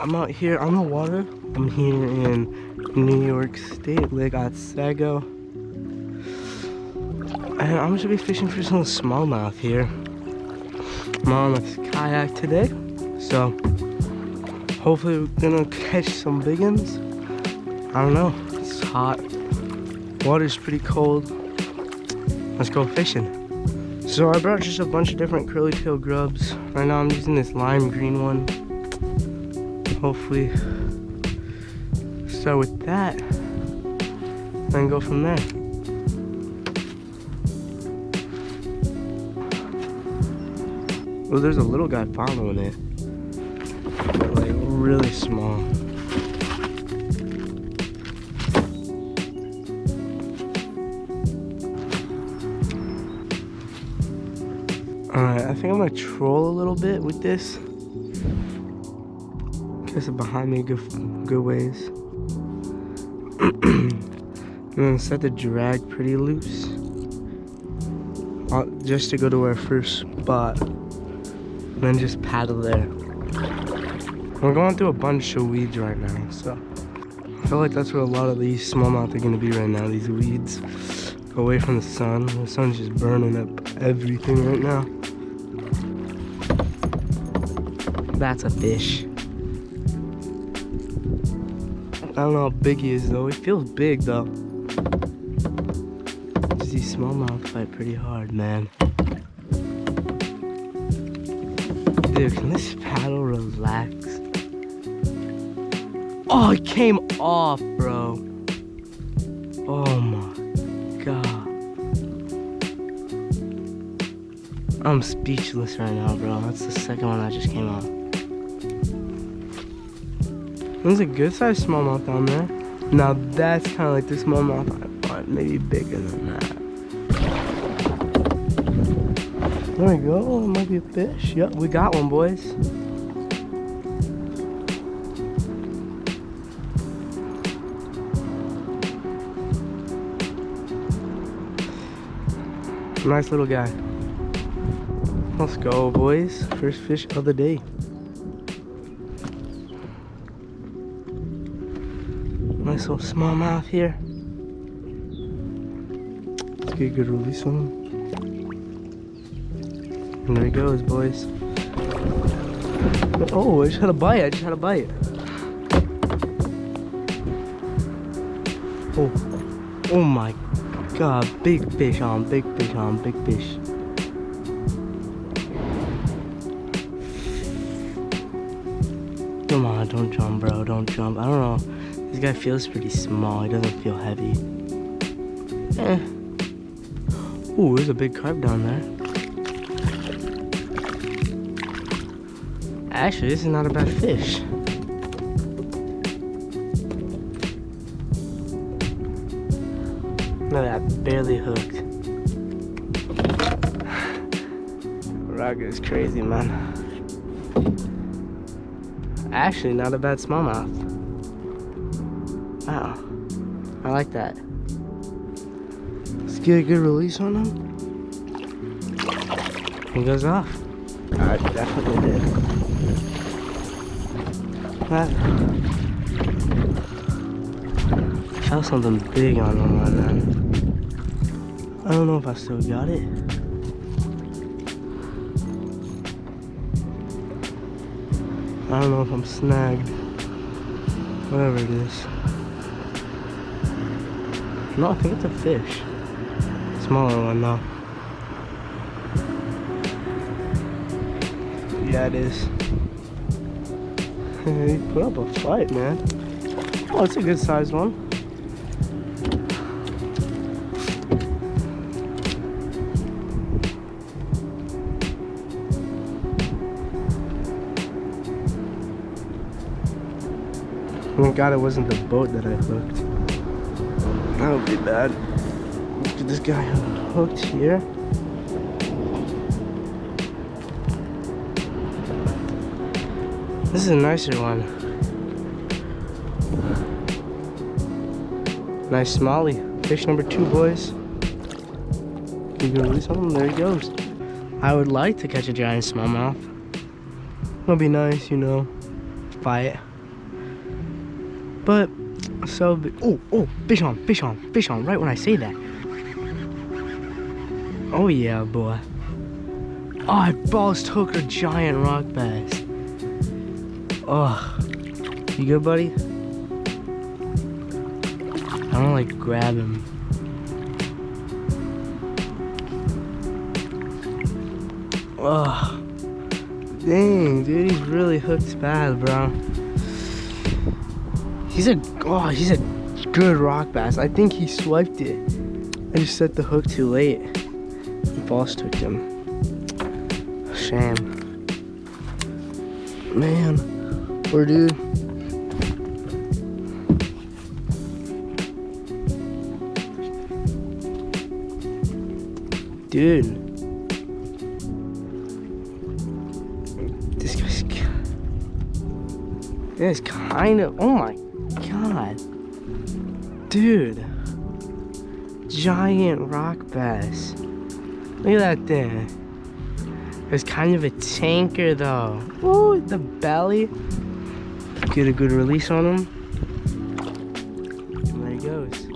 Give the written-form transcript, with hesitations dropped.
I'm out here on the water. I'm here in New York State, Lake Otsego. And I'm just gonna be fishing for some smallmouth here. I'm on a kayak today, so hopefully we're gonna catch some big ones. I don't know, it's hot. Water's pretty cold. Let's go fishing. So I brought just a bunch of different curly tail grubs. Right now I'm using this lime green one. Hopefully start with that and go from there. Oh, there's a little guy following it. Like really small. Alright, I think I'm gonna troll a little bit with this. Guess it behind me good ways. I'm gonna set the drag pretty loose. Just to go to our first spot. And then just paddle there. We're going through a bunch of weeds right now, so I feel like that's where a lot of these smallmouth are gonna be right now, these weeds. Away from the sun. The sun's just burning up everything right now. That's a fish. I don't know how big he is though. He feels big though. These smallmouth fight pretty hard, man. Dude, can this paddle relax? Oh, it came off, bro. Oh my god. I'm speechless right now, bro. That's the second one that just came off. There's a good sized smallmouth down there. Now that's kind of like the smallmouth I want, maybe bigger than that. There we go, it might be a fish. Yep, we got one, boys. Nice little guy. Let's go, boys. First fish of the day. Nice little smallmouth here. Let's get a good release on him. And there he goes, boys. Oh, I just had a bite. Oh my god, big fish on, big fish. Come on, don't jump, bro, don't jump. I don't know. This guy feels pretty small. He doesn't feel heavy. Ooh, there's a big carp down there. Actually, this is not a bad fish. Look at that, barely hooked. Rock is crazy, man. Actually, not a bad smallmouth. Wow, I like that. Let's get a good release on him. He goes off. I definitely did. That felt something big on him right now. I don't know if I still got it. I don't know if I'm snagged. Whatever it is. No, I think it's a fish. Smaller one though. Yeah, it is. He put up a fight, man. Oh, it's a good sized one. Thank God it wasn't the boat that I hooked. That would be bad. Look at this guy hooked here. This is a nicer one. Nice smallie. Fish number 2, boys. Can you release on him? There he goes. I would like to catch a giant smallmouth. It'll be nice, you know. Fight. But so oh, fish on, right when I say that. Oh yeah, boy. Oh, I balls took a giant rock bass. Oh, you good, buddy? I don't like grab him. Oh, dang, dude, he's really hooked bad, bro. He's a good rock bass. I think he swiped it. I just set the hook too late. The boss took him. Shame. Man, poor dude. Dude. This guy's kind of, oh my god. Dude. Giant rock bass. Look at that thing. It's kind of a tanker though. Ooh, the belly. Get a good release on him. And there he goes.